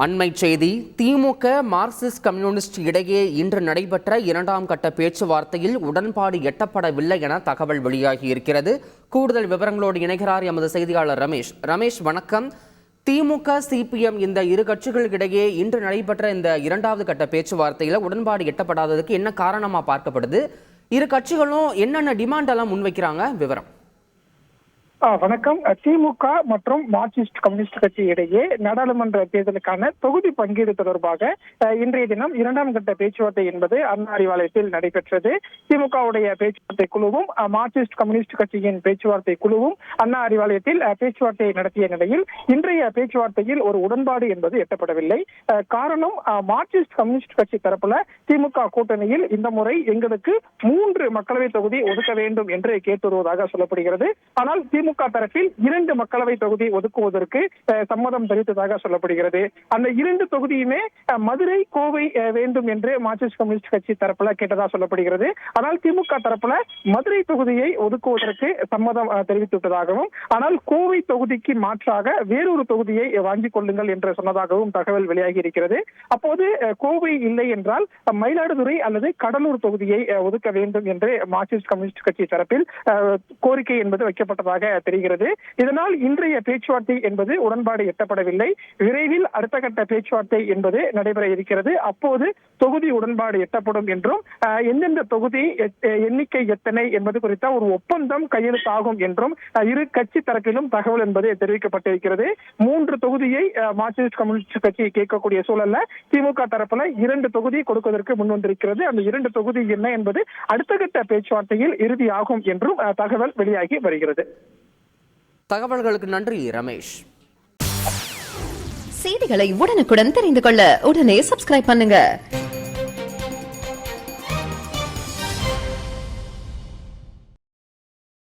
அண்மை செய்தி. திமுக Marxist communist இடையே இன்று நடைபெற்ற இரண்டாம் கட்ட பேச்சுவார்த்தையில் உடன்பாடு எட்டப்படவில்லை என தகவல் வெளியாகி இருக்கிறது. கூடுதல் விவரங்களோடு இணைகிறார் எமது செய்தியாளர் ரமேஷ். ரமேஷ், வணக்கம். திமுக சிபிஎம் இந்த இரு கட்சிகளுக்கிடையே இன்று நடைபெற்ற இந்த இரண்டாவது கட்ட பேச்சுவார்த்தையில் உடன்பாடு எட்டப்படாததுக்கு என்ன காரணமா பார்க்கப்படுது? இரு கட்சிகளும் என்னென்ன டிமாண்ட் எல்லாம் முன்வைக்கிறாங்க? விவரம். வணக்கம். திமுக மற்றும் மார்க்சிஸ்ட் கம்யூனிஸ்ட் கட்சி இடையே நாடாளுமன்ற தேர்தலுக்கான தொகுதி பங்கீடு தொடர்பாக இன்றைய தினம் இரண்டாம் கட்ட பேச்சுவார்த்தை என்பது அண்ணா அறிவாலயத்தில் நடைபெற்றது. திமுகவுடைய பேச்சுவார்த்தை குழுவும் மார்க்சிஸ்ட் கம்யூனிஸ்ட் கட்சியின் பேச்சுவார்த்தை குழுவும் அண்ணா அறிவாலயத்தில் பேச்சுவார்த்தையை நடத்திய நிலையில் இன்றைய பேச்சுவார்த்தையில் ஒரு உடன்பாடு என்பது எட்டப்படவில்லை. காரணம், மார்க்சிஸ்ட் கம்யூனிஸ்ட் கட்சி தரப்புல திமுக கூட்டணியில் இந்த முறை எங்களுக்கு 3 மக்களவை தொகுதி ஒதுக்க வேண்டும் என்று கேட்டு வருவதாக சொல்லப்படுகிறது. ஆனால் திமுக தரப்பில் 2 மக்களவை தொகுதி ஒதுக்குவதற்கு சம்மதம் தெரிவித்ததாக சொல்லப்படுகிறது. அந்த 2 தொகுதியுமே மதுரை, கோவை வேண்டும் என்று மார்க்சிஸ்ட் கம்யூனிஸ்ட் கட்சி தரப்புல கேட்டதா சொல்லப்படுகிறது. ஆனால் திமுக தரப்புல மதுரை தொகுதியை ஒதுக்குவதற்கு சம்மதம் தெரிவித்துவிட்டதாகவும், ஆனால் கோவை தொகுதிக்கு மாற்றாக வேறொரு தொகுதியை வாங்கிக் கொள்ளுங்கள் என்று சொன்னதாகவும் தகவல் வெளியாகி இருக்கிறது. அப்போது கோவை இல்லை என்றால் மயிலாடுதுறை அல்லது கடலூர் தொகுதியை ஒதுக்க வேண்டும் என்று மார்க்சிஸ்ட் கம்யூனிஸ்ட் கட்சி தரப்பில் கோரிக்கை என்பது வைக்கப்பட்டதாக தெரிகிறது. இதனால் இன்றைய பேச்சுவார்த்தை என்பது உடன்பாடு எட்டப்படவில்லை. விரைவில் அடுத்த கட்ட பேச்சுவார்த்தை என்பது நடைபெற இருக்கிறது. அப்போது தொகுதி உடன்பாடு எட்டப்படும் என்றும், எந்தெந்த தொகுதி எண்ணிக்கை எத்தனை என்பது குறித்த ஒரு ஒப்பந்தம் கையெழுத்தாகும் என்றும் இரு கட்சி தரப்பிலும் தகவல் என்பது தெரிவிக்கப்பட்டிருக்கிறது. 3 தொகுதியை மார்க்சிஸ்ட் கம்யூனிஸ்ட் கட்சி கேட்கக்கூடிய சூழல்ல திமுக தரப்புல 2 தொகுதி கொடுப்பதற்கு முன்வந்திருக்கிறது. அந்த 2 தொகுதி என்ன என்பது அடுத்த கட்ட பேச்சுவார்த்தையில் இறுதியாகும் என்றும் தகவல் வெளியாகி வருகிறது. தகவல்களுக்கு நன்றி ரமேஷ். செய்திகளை உடனுக்குடன் தெரிந்து கொள்ள உடனே சப்ஸ்கிரைப் பண்ணுங்க.